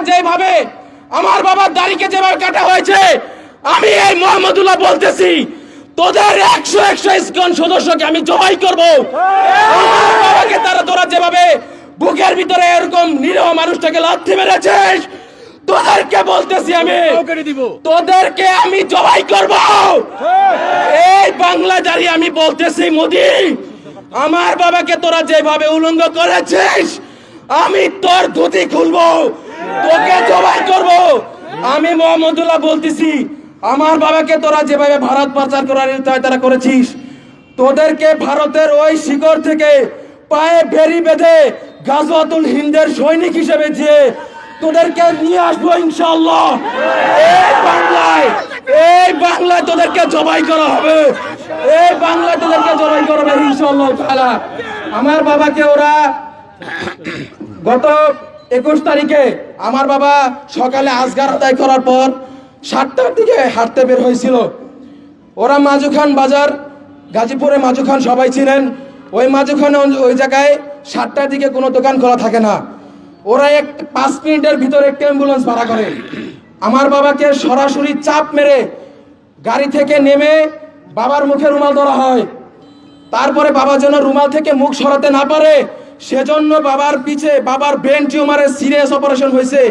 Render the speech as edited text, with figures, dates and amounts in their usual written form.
যেভাবে আমার বাবার দাড়িকে যেভাবে কাটা হয়েছে, আমি এই মোহাম্মদুল্লাহ বলতেছি তোদের 100 ইসকন সদস্যকে আমি জবাই করব। আমার বাবাকে তোরা যেভাবে বুকের ভিতরে এরকম নিরীহ মানুষটাকে লাথি মেরেছিস, তোদেরকে বলতেছি তোদেরকে আমি জবাই করব। এই বাংলা জারি আমি বলতেছি মোদি, আমার বাবাকে তোরা যেভাবে উলঙ্গ করেছিস, আমি তোর ধুতি খুলবো, তোকে জবাই করব। আমি মোহাম্মদুল্লাহ বলতেছি, আমার বাবাকে তোরা যেভাবে ভারত পাচার করার তারা করেছিস, তোদেরকে ভারতের ওই শিকড় থেকে পায়ে বেরি বেঁধে গাজওয়াতুল হিন্দের সৈনিক হিসেবে যে তোদেরকে নিয়ে আসবো ইনশাআল্লাহ। এই বাংলায় তোদেরকে জবাই করা হবে, এই বাংলায় তোদেরকে জবাই করবে ইনশাআল্লাহ তাআলা। আমার বাবাকে ওরা গত 21 তারিখে আমার বাবা সকালে আজগার আদায় করার পর 7টার দিকে হাঁটতে বের হয়েছিল। ওরা মাজুখান বাজার, গাজীপুরে মাজুখান সবাই ছিলেন, ওই মাজুখানে ওই জায়গায় 7টার দিকে কোনো দোকান খোলা থাকে না। ওরা 5 মিনিটের ভিতরে একটা অ্যাম্বুলেন্স ভাড়া করে আমার বাবাকে সরাসরি চাপ মেরে গাড়ি থেকে নেমে বাবার মুখে রুমাল ধরা হয়। তারপরে বাবা যেন রুমাল থেকে মুখ সরাতে না পারে সেজন্য বাবার পিছে বাবার ব্রেন টিউমারের সিরিয়াস অপারেশন হয়েছে।